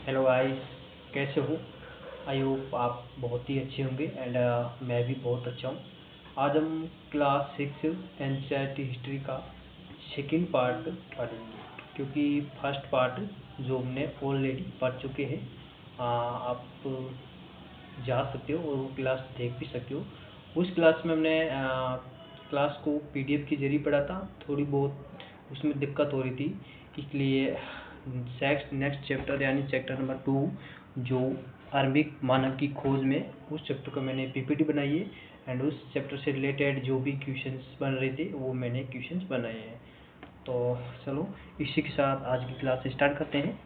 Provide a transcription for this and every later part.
Hello guys, कैसे हो? I hope आप बहुत ही अच्छे होंगे एंड मैं भी बहुत अच्छा हूँ। आज हम क्लास 6 एनसीईआरटी हिस्ट्री का सेकंड पार्ट पढ़ेंगे, क्योंकि फर्स्ट पार्ट जो हमने ऑलरेडी पढ़ चुके हैं। आप जा सकते हो और वो क्लास देख भी सकते हो। उस क्लास में हमने क्लास को पीडीएफ के जरिए पढ़ा था। थोड़ी बहुत उसमें दिक्कत हो रही थी, इसलिए नेक्स्ट चैप्टर यानी चैप्टर नंबर 2 जो आरंभिक मानव की खोज में, उस चैप्टर को मैंने पीपीटी बनाई है एंड उस चैप्टर से रिलेटेड जो भी क्वेश्चंस बन रहे थे वो मैंने क्वेश्चंस बनाए हैं। तो चलो इसी के साथ आज की क्लास स्टार्ट करते हैं।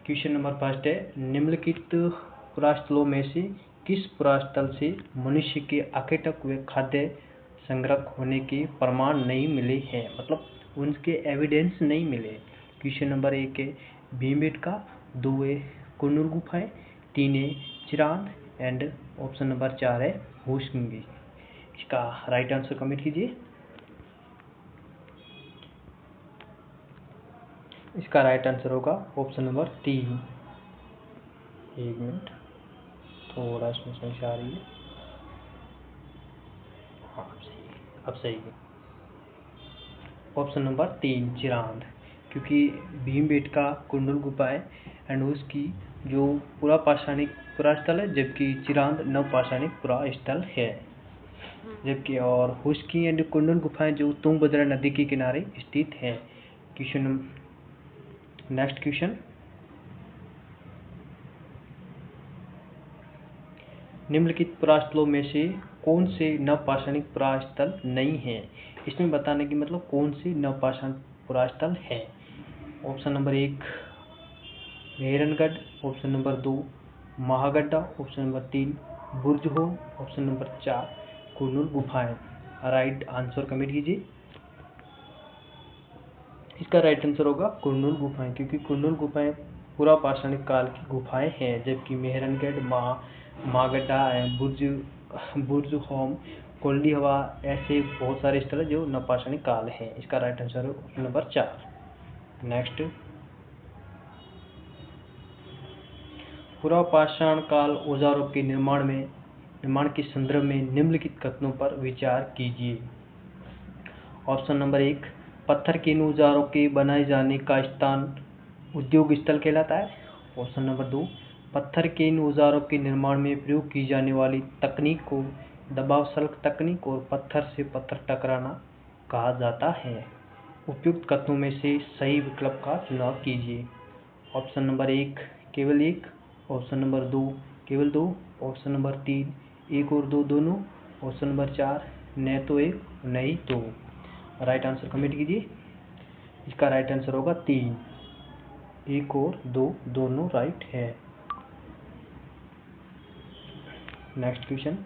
क्वेश्चन नंबर फर्स्ट है, निम्नलिखित पुरास्थलों में से किस पुरास्थल से मनुष्य के आकेटक व खाद्य संग्रह होने के प्रमाण नहीं मिले हैं, मतलब उनके एविडेंस नहीं मिले। क्वेश्चन नंबर 1 है भीमबेटका, 2 है कुन्नूर गुफाएं, 3 है चिरांद एंड ऑप्शन नंबर 4 है होशंगी। इसका राइट आंसर कमेंट कीजिए। इसका राइट आंसर होगा ऑप्शन नंबर 3। एक मिनट, थोड़ा इसमें समस्या आ रही है। हाँ अब सही है। ऑप्शन नंबर 3 चिरांद, क्योंकि भीमबेटका कुंडल गुफा है एंड उसकी जो पुरापाषाणिक पुरास्थल है, जबकि चिरांद नवपाषाणिक पुरास्थल है। जबकि और हुस्की एंड कुंडल गुफाएं जो तुंगभद्रा नदी के किनारे स्थित है। क्वेश्चन नेक्स्ट क्वेश्चन, निम्नलिखित पुरास्थलों में से कौन से नवपाषाणिक पुरास्थल नहीं है? इसमें बताने की मतलब कौन से नवपाषाण पुरास्थल है। Option number 1 Mehrgarh, option number 2 Mahagara, option number 3 Burzahom, option number 4 Kurnool गुफाएं। राइट आंसर कमेंट कीजिए। इसका राइट आंसर होगा कुरनूल गुफाएं, क्योंकि कुरनूल गुफाएं पुरापाषाणिक काल की गुफाएं हैं, जबकि मेहरनगढ़, महागड्ढा, बुर्जहोम, कोल्डी हवा ऐसे बहुत सारे स्थल जो नवपाषाणिक काल हैं। इसका राइट आंसर है ऑप्शन नंबर 4। नेक्स्ट, पुरापाषाण काल औजारों के निर्माण के संदर्भ में निम्नलिखित कथनों पर विचार कीजिए। ऑप्शन नंबर 1 पत्थर के इन औजारों के बनाए जाने का स्थान उद्योग स्थल कहलाता है। ऑप्शन नंबर 2 पत्थर के इन औजारों के निर्माण में प्रयोग की जाने वाली तकनीक को दबाव सल्क तकनीक और पत्थर से पत्थर टकराना कहा जाता है। उपयुक्त कथनों में से सही विकल्प का चुनाव कीजिए। ऑप्शन नंबर 1 केवल 1, ऑप्शन नंबर 2 केवल 2, ऑप्शन नंबर 3 1 और 2 दोनों, ऑप्शन नंबर 4 न तो 1 नहीं 2। राइट आंसर कमेंट कीजिए। इसका राइट आंसर होगा 3, 1 और 2 दोनों राइट है। नेक्स्ट क्वेश्चन,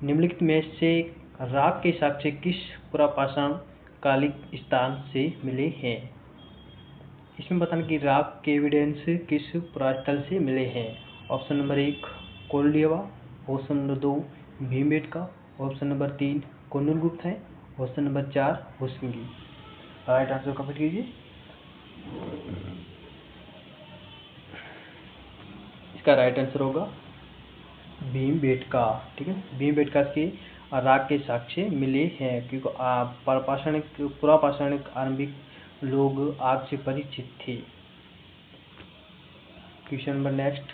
निम्नलिखित में से राग के साक्ष्य किस पुरापाषाण कालिक स्थान से मिले हैं? इसमें बताना कि राग के एविडेंस किस पुरास्थल से मिले हैं। Option number 1 Koldihwa, option number 2 Bhimbetka, option number 3 Kundal गुफाएं, option number 4 Hoshangi. Right answer comment कीजिए। इसका राइट आंसर होगा भीमबेटका। ठीक है, भीमबेटका के राग के साक्ष्य मिले हैं, क्योंकि पुरापाषाणिक आरंभिक लोग आग से परिचित थे। क्वेश्चन नंबर नेक्स्ट,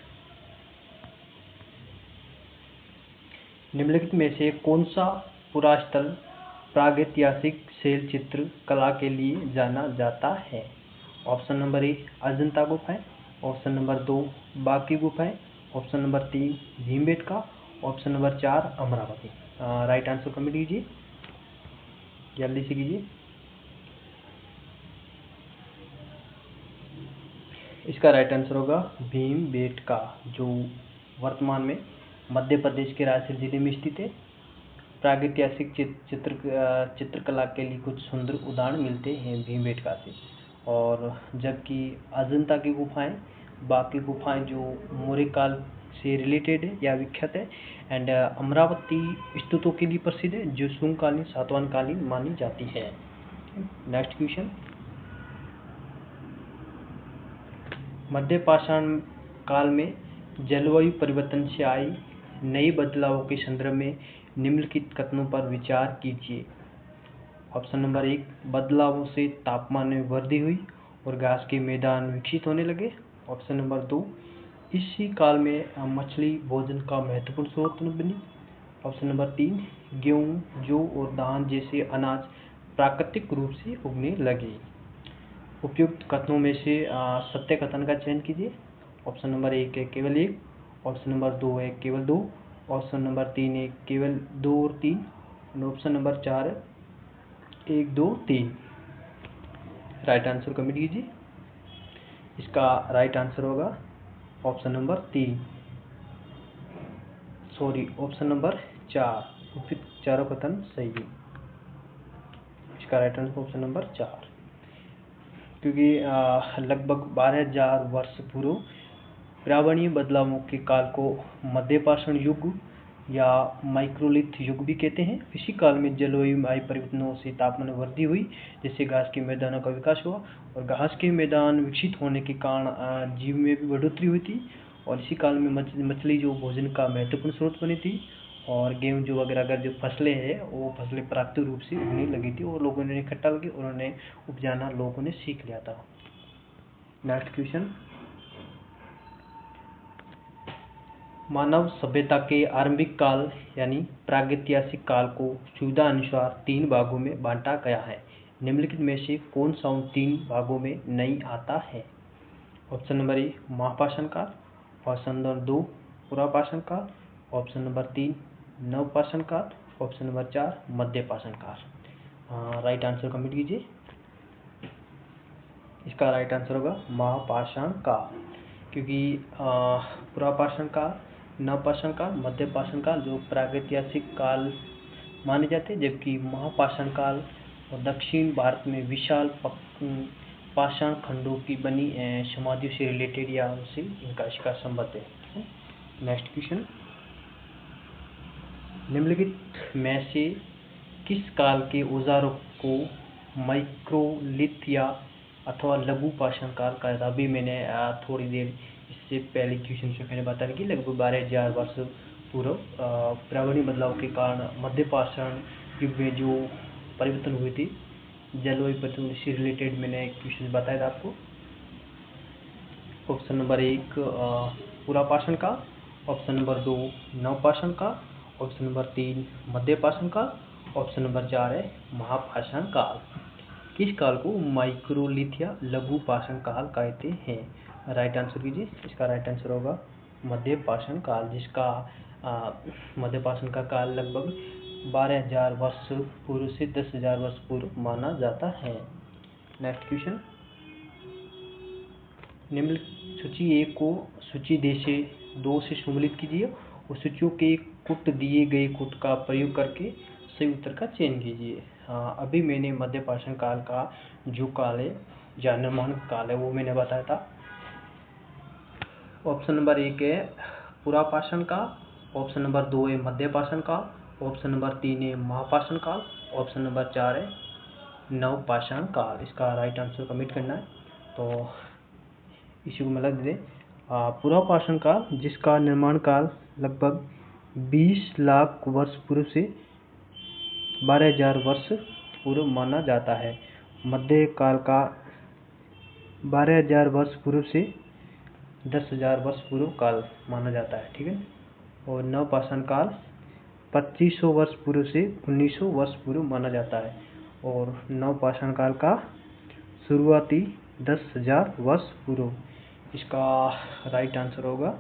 निम्नलिखित में से कौन सा पुरास्थल प्रागैतिहासिक शैल चित्र कला के लिए जाना जाता है? ऑप्शन नंबर 1 अजंता गुफाएं, ऑप्शन नंबर 2 बाकी गुफाएं, option number 3 Bhimbetka, option number 4 Amravati. Right answer comment कीजिए, जल्दी से कीजिए। इसका राइट आंसर होगा भीमबेटका, जो वर्तमान में मध्य प्रदेश के रायसेन जिले में स्थित है। प्रागैतिहासिक चित्रकला के लिए कुछ सुंदर उदाहरण मिलते हैं भीमबेटका से। और जबकि अजंता की गुफाएं, बाकी गुफाएं जो मौर्य काल से रिलेटेड है या विख्यात है, एंड अमरावती स्तूपों के लिए प्रसिद्ध है, जो शुंगकालीन सातवाहन कालीन मानी जाती है। नेक्स्ट क्वेश्चन, मध्य पाषाण काल में जलवायु परिवर्तन से आई नई बदलावों के संदर्भ में निम्नलिखित कथनों पर विचार कीजिए। ऑप्शन नंबर 1, बदलावों से तापमान में वृद्धि हुई और घास के मैदान विकसित होने लगे। ऑप्शन नंबर 2, इसी काल में मछली भोजन का महत्वपूर्ण स्रोत बनी। ऑप्शन नंबर 3, गेहूं, जौ और धान जैसे अनाज प्राकृतिक रूप से उगने लगे। उपयुक्त कथनों में से सत्य कथन का चयन कीजिए। ऑप्शन नंबर 1 है केवल 1, ऑप्शन नंबर 2 है केवल 2, ऑप्शन नंबर 3 है केवल 2 और 3, और ऑप्शन नंबर 4 है 1 2 3। राइट आंसर कमेंट कीजिए। इसका राइट आंसर होगा option number 3, sorry option number 4। उपयुक्त चारों कथन सही है। इसका राइट आंसर ऑप्शन नंबर 4, क्योंकि लगभग 12,000 वर्ष पूर्व पर्यावरणीय बदलावों के काल को मध्यपाषाण युग या माइक्रोलिथ युग भी कहते हैं। इसी काल में जलवायु में आए परिवर्तनों से तापमान में वृद्धि हुई, जिससे घास के मैदानों का विकास हुआ, और घास के मैदान विकसित होने के कारण जीव में भी बढ़ोतरी हुई थी। और इसी काल में मछली जो भोजन का महत्वपूर्ण स्रोत बनी थी, और गेहूं जो वगैरह अगर जो फसलें हैं वो फसलें प्राकृतिक रूप से उगने लगी थी, और लोगों ने इकट्ठा करके उन्होंने उपजाना लोगों ने सीख लिया था। नेक्स्ट क्वेश्चन, मानव सभ्यता के आरंभिक काल यानी प्रागैतिहासिक काल को सुविधा अनुसार 3 भागों में बांटा गया है। निम्नलिखित में से कौन सा उन 3 भागों में नहीं आता है? ऑप्शन नंबर 1 महापाषाण काल, ऑप्शन नंबर 2 पुरापाषाण काल, ऑप्शन नंबर 3 नवपाषाण काल, ऑप्शन नंबर 4 मध्यपाषाण काल। राइट आंसर कमेंट कीजिए। इसका राइट आंसर होगा महापाषाण काल, क्योंकि पुरापाषाण काल, नवपाषाण काल, मध्यपाषाण काल जो प्रागैतिहासिक काल माने जाते हैं, जबकि महापाषाण काल और दक्षिण भारत में विशाल पाषाण खंडों की बनी समाधियों से रिलेटेड या उनसे इसका संबंध है। नेक्स्ट क्वेश्चन, निम्नलिखित में से किस काल के औजारों को माइक्रोलिथ या अथवा लघु पाषाण काल कहा जाता है? अभी मैंने थोड़ी देर इससे पहले क्वेश्चन से मैंने बताया कि लगभग 12,000 वर्ष पूर्व पर्यावरणीय बदलाव के कारण मध्यपाषाण युग में जो परिवर्तन हुए थे, जलवायु परिवर्तन से रिलेटेड मैंने क्वेश्चन बताया था आपको। ऑप्शन नंबर 1 पुरापाषाण काल, ऑप्शन नंबर 2 नवपाषाण काल, ऑप्शन नंबर 3 मध्यपाषाण काल, ऑप्शन नंबर 4 है महापाषाण काल। किस काल को माइक्रोलिथ या लघु पाषाण काल कहते हैं? राइट आंसर कीजिए। इसका राइट आंसर होगा मध्यपाषाण काल, जिसका मध्यपाषाण का काल लगभग 12,000 वर्ष पूर्व से 10,000 वर्ष पूर्व माना जाता है। नेक्स्ट क्वेश्चन, निम्न सूची 1 को सूची 2 से सम्मिलित कीजिए और सूचियों के कुट दिए गए कुट का प्रयोग करके सही उत्तर का चयन कीजिए। अभी मैंने मध्यपाषाण काल का जो काल है या निर्माण काल है वो मैंने बताया था। ऑप्शन नंबर 1 है पुरापाषाण काल, ऑप्शन नंबर 2 है मध्यपाषाण काल, ऑप्शन नंबर 3 है महापाषाण काल, ऑप्शन नंबर 4 है नवपाषाण काल। इसका राइट आंसर कमेंट करना है। तो इसी को मतलब दे पुरापाषाण काल, जिसका निर्माण काल लगभग 20 लाख वर्ष पूर्व से 12,000 वर्ष पूर्व माना जाता है। मध्य काल का 12,000 वर्ष पूर्व से 10,000 वर्ष पूर्व काल माना जाता है, ठीक है। और नवपाषाण काल 2500 वर्ष पूर्व से 1900 वर्ष पूर्व माना जाता है, और नवपाषाण काल का शुरुआती 10,000 वर्ष पूर्व। इसका राइट आंसर होगा,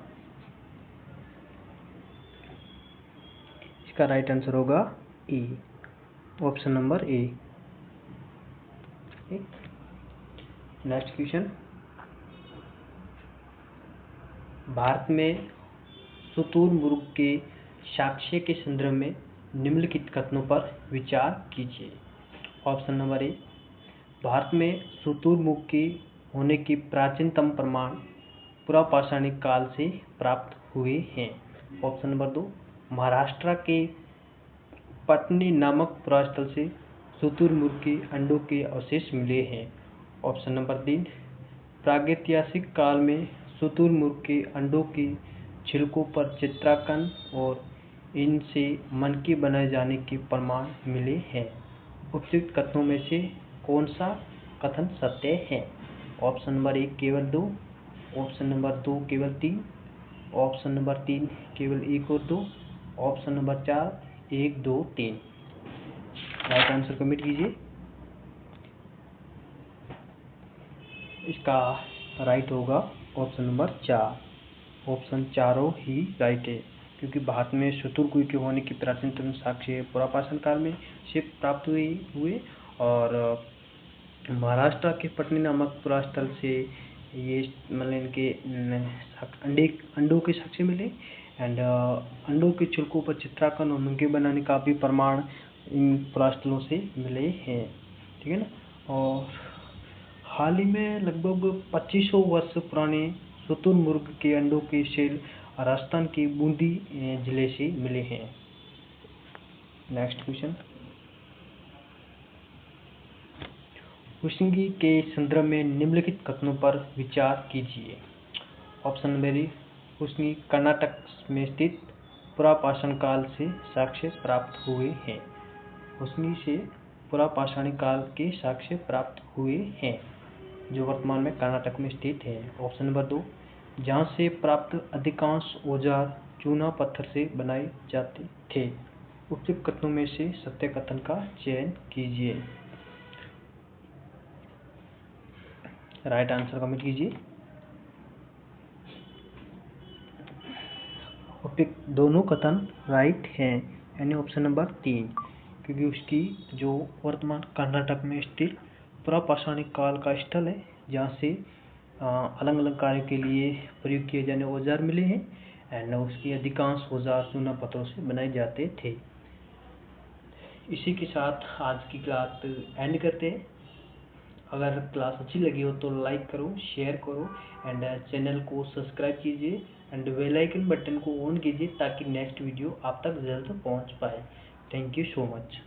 इसका राइट आंसर होगा a, option number a. Next question, Bharat में शुतुरमुर्ग के साक्ष्य के संदर्भ में निम्नलिखित कथनों पर विचार कीजिए। ऑप्शन नंबर ए, भारत में शुतुरमुर्ग के होने के प्राचीनतम प्रमाण पुरापाषाणिक काल से प्राप्त हुए हैं। ऑप्शन नंबर 2, महाराष्ट्र के पटनी नामक पुरास्थल से शुतुरमुर्ग के अंडों के अवशेष मिले हैं। ऑप्शन नंबर 3, प्रागैतिहासिक काल में शुतुरमुर्ग के अंडों के छिलकों पर चित्रांकन और इनसे मनकी बनाए जाने के प्रमाण मिले हैं। उपयुक्त कथनों में से कौन सा कथन सत्य है? ऑप्शन नंबर 1 केवल 2, ऑप्शन नंबर 2 केवल 3, ऑप्शन नंबर 3 केवल 1 और 2, option number 4 1 2 3। Right answer comment कीजिए। इसका राइट होगा ऑप्शन नंबर 4। ऑप्शन चारों ही राइट है, क्योंकि भारत में शुतुरमुर्ग के होने की प्राचीनतम साक्ष्य पुरापाषाण काल में से प्राप्त हुए और महाराष्ट्र के पटनी नामक पुरास्थल से ये मतलब इनके अंडों के साक्ष्य मिले एंड अंडों के छिलकों पर चित्रांकन और मुंगे बनाने का भी प्रमाण इन पुरास्थलों से मिले हैं। ठीक है ना। और हाल ही में लगभग 2500 वर्ष पुराने शुतुरमुर्ग के अंडों के शेल राजस्थान के बूंदी जिले से मिले हैं। नेक्स्ट क्वेश्चन, हुइस्सिंग के संदर्भ में निम्नलिखित कथनों पर विचार कीजिए। ऑप्शन नंबर 1, हुइस्सिंग कर्नाटक में स्थित पुरापाषाण काल से साक्ष्य प्राप्त हुए हैं। हुइस्सिंग से पुरापाषाण काल के साक्ष्य प्राप्त हुए हैं जो वर्तमान में कर्नाटक में स्थित है। ऑप्शन नंबर 2, जहाँ से प्राप्त अधिकांश औजार चूना पत्थर से बनाए जाते थे। उपयुक्त कथनों में से सत्य कथन का चयन कीजिए। राइट आंसर कमेंट कीजिए। उपयुक्त दोनों कथन राइट हैं, यानी ऑप्शन नंबर 3, क्योंकि उसकी जो वर्तमान कर्नाटक में स्थित पुरापाषाणिक काल का स्थल है जहाँ से अलग अलग कार्य के लिए प्रयोग किए जाने औजार मिले हैं एंड उसकी अधिकांश औजार चूना पत्थरों से बनाए जाते थे। इसी के साथ आज की क्लास एंड करते हैं। अगर क्लास अच्छी लगी हो तो लाइक करो, शेयर करो एंड चैनल को सब्सक्राइब कीजिए एंड बेल आइकन बटन को ऑन कीजिए ताकि नेक्स्ट वीडियो आप तक जल्द पहुंच पाए। Thank you so much.